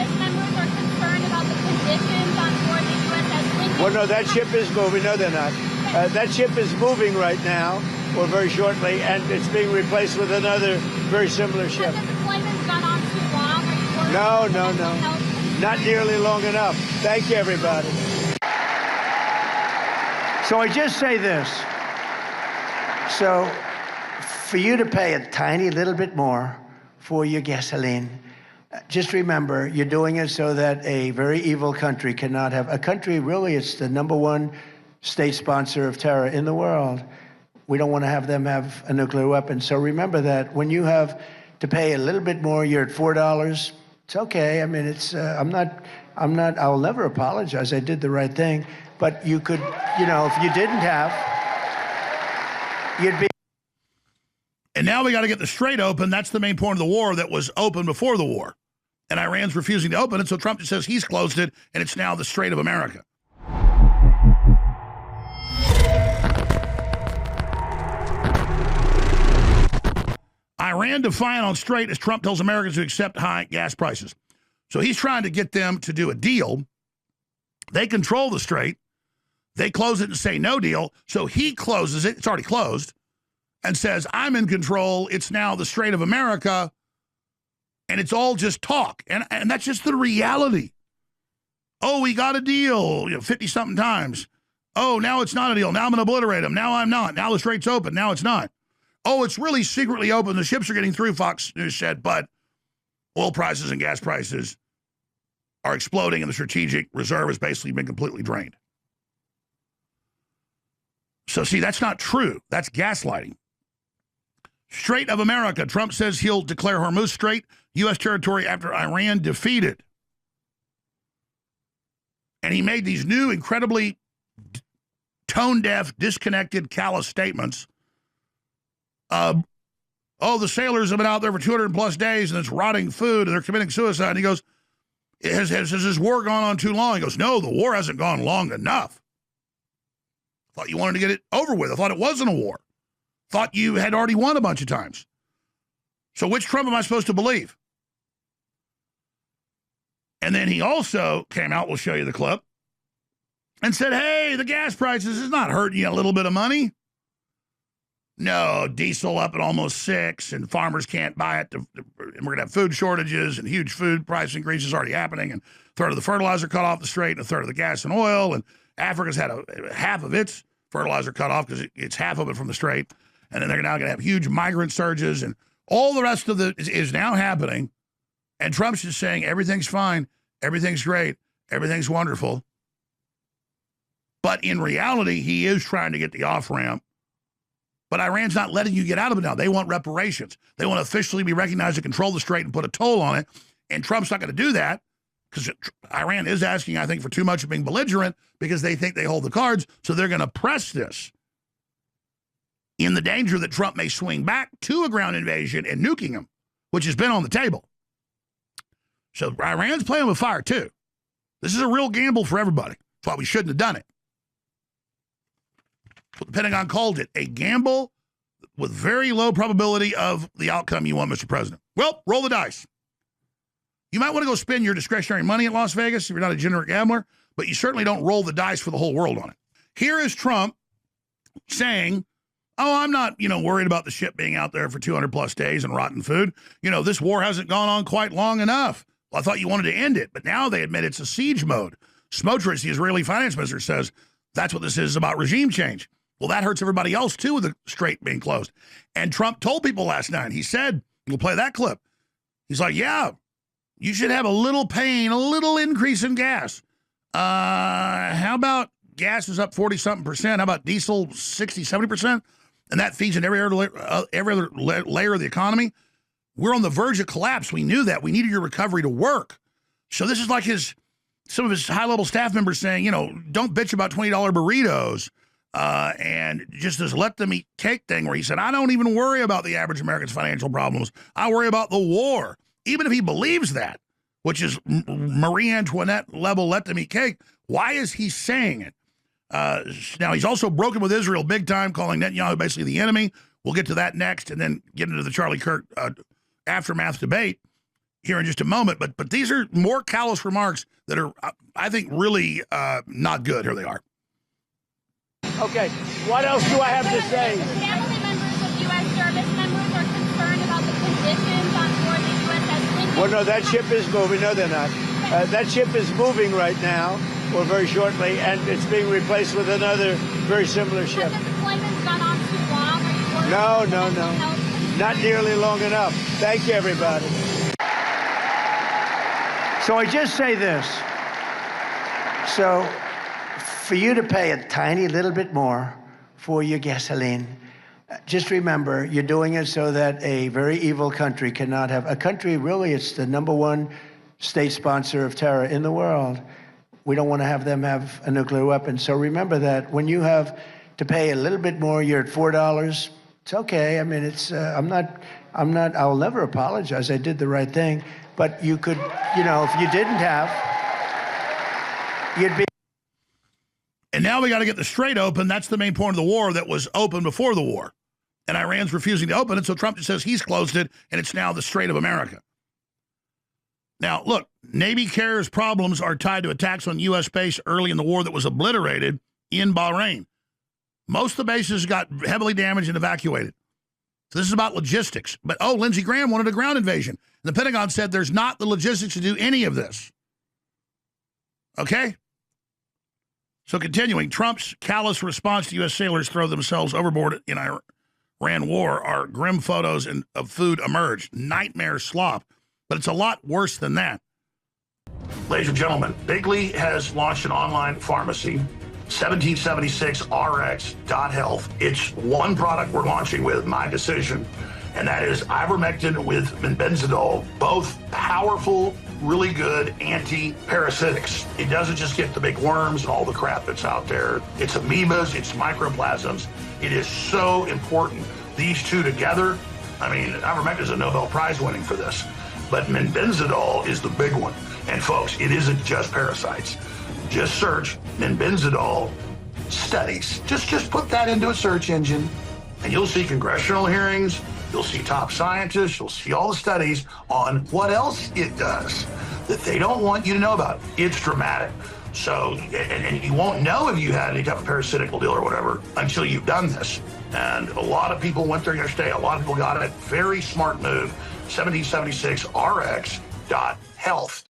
service members are concerned about the conditions on board the USS Lincoln. Well, no, that ship is moving. No, they're not. That ship is moving right now, or very shortly, and it's being replaced with another very similar ship. Has the deployment gone on too long? Are you worried No. Not nearly long enough. Thank you, everybody. So I just say this. So for you to pay a tiny little bit more for your gasoline, just remember, you're doing it so that a very evil country cannot have, a country really, it's the #1 state sponsor of terror in the world. We don't want to have them have a nuclear weapon. So remember that when you have to pay a little bit more, you're at $4. It's okay. I mean, it's, I'll never apologize. I did the right thing. But you could, you know, if you didn't have, you'd be. And now we got to get the Strait open. That's the main point of the war that was open before the war. And Iran's refusing to open it, so Trump says he's closed it, and it's now the Strait of America. Iran defiant on Strait as Trump tells Americans to accept high gas prices. So he's trying to get them to do a deal. They control the Strait. They close it and say no deal. So he closes it. It's already closed. And says, I'm in control. It's now the Strait of America. And it's all just talk. And that's just the reality. Oh, we got a deal, 50-something times. Oh, now it's not a deal. Now I'm going to obliterate them. Now I'm not. Now the Strait's open. Now it's not. Oh, it's really secretly open. The ships are getting through, Fox News said, but oil prices and gas prices are exploding, and the strategic reserve has basically been completely drained. So, see, that's not true. That's gaslighting. Strait of America. Trump says he'll declare Hormuz Strait U.S. territory after Iran defeated. And he made these new, incredibly tone-deaf, disconnected, callous statements. Oh, the sailors have been out there for 200-plus days, and it's rotting food, and they're committing suicide. And he goes, has this war gone on too long? He goes, no, the war hasn't gone long enough. I thought you wanted to get it over with. I thought it wasn't a war. Thought you had already won a bunch of times. So which Trump am I supposed to believe? And then he also came out, we'll show you the clip, and said, hey, the gas prices is not hurting you a little bit of money. No, diesel up at almost $6, and farmers can't buy it. And we're going to have food shortages and huge food price increases already happening. And a third of the fertilizer cut off the Strait, and a third of the gas and oil. And Africa's had half of its fertilizer cut off because it's half of it from the Strait. And then they're now going to have huge migrant surges, and all the rest of is now happening. And Trump's just saying everything's fine, everything's great, everything's wonderful. But in reality, he is trying to get the off-ramp. But Iran's not letting you get out of it now. They want reparations. They want to officially be recognized to control the Strait and put a toll on it. And Trump's not going to do that because Iran is asking, I think, for too much of being belligerent because they think they hold the cards. So they're going to press this in the danger that Trump may swing back to a ground invasion and nuking him, which has been on the table. So Iran's playing with fire, too. This is a real gamble for everybody. That's why we shouldn't have done it. What the Pentagon called it, a gamble with very low probability of the outcome you want, Mr. President. Well, roll the dice. You might want to go spend your discretionary money at Las Vegas if you're not a degenerate gambler, but you certainly don't roll the dice for the whole world on it. Here is Trump saying, oh, I'm not, worried about the ship being out there for 200-plus days and rotten food. This war hasn't gone on quite long enough. Well, I thought you wanted to end it, but now they admit it's a siege mode. Smotrich, the Israeli finance minister, says that's what this is about regime change. Well, that hurts everybody else, too, with the Strait being closed. And Trump told people last night, he said, we'll play that clip. He's like, yeah, you should have a little pain, a little increase in gas. How about gas is up 40-something%? How about diesel 60-70%? And that feeds in every other layer of the economy. We're on the verge of collapse. We knew that. We needed your recovery to work. So this is like some of his high-level staff members saying, don't bitch about $20 burritos. And just this let them eat cake thing where he said, I don't even worry about the average American's financial problems. I worry about the war. Even if he believes that, which is Marie Antoinette level let them eat cake, why is he saying it? Now, he's also broken with Israel big time, calling Netanyahu basically the enemy. We'll get to that next and then get into the Charlie Kirk aftermath debate. here in just a moment. But these are more callous remarks that are, I think, really not good. Here they are. Okay, what else do I have to say? Family members of U.S. service members are concerned about the conditions on board the USS Lincoln. Well, no, that ship is moving. No, they're not. That ship is moving right now, or very shortly, and it's being replaced with another very similar ship. Has the deployment's gone on too long? Are you worried No, about no, mental no. health concerns? Not nearly long enough. Thank you, everybody. So I just say this. So for you to pay a tiny little bit more for your gasoline, just remember, you're doing it so that a very evil country cannot have, a country really, it's the #1 state sponsor of terror in the world. We don't want to have them have a nuclear weapon. So remember that when you have to pay a little bit more, you're at $4. It's okay. I mean, it's, I'll never apologize. I did the right thing. But you could, you know, if you didn't have, you'd be. And now we got to get the Strait open. That's the main point of the war that was open before the war. And Iran's refusing to open it, so Trump just says he's closed it, and it's now the Strait of America. Now, look, Navy carriers' problems are tied to attacks on U.S. base early in the war that was obliterated in Bahrain. Most of the bases got heavily damaged and evacuated. So this is about logistics. But, oh, Lindsey Graham wanted a ground invasion. The Pentagon said there's not the logistics to do any of this. Okay? So continuing, Trump's callous response to U.S. sailors throw themselves overboard in Iran war are grim photos of food emerged. Nightmare slop. But it's a lot worse than that. Ladies and gentlemen, Bigley has launched an online pharmacy, 1776rx.health. It's one product we're launching with, my decision, and that is ivermectin with benzidol, both powerful, really good anti-parasitics. It doesn't just get the big worms and all the crap that's out there. It's amoebas, it's microplasms. It is so important. These two together, I mean, ivermectin is a Nobel Prize winning for this, but benzidol is the big one. And folks, it isn't just parasites. Just search benzidol studies. Just put that into a search engine, and you'll see congressional hearings, you'll see top scientists, you'll see all the studies on what else it does that they don't want you to know about. It's dramatic. So, and you won't know if you had any type of parasitical deal or whatever until you've done this. And a lot of people went there yesterday. A lot of people got it. Very smart move. 1776rx.health.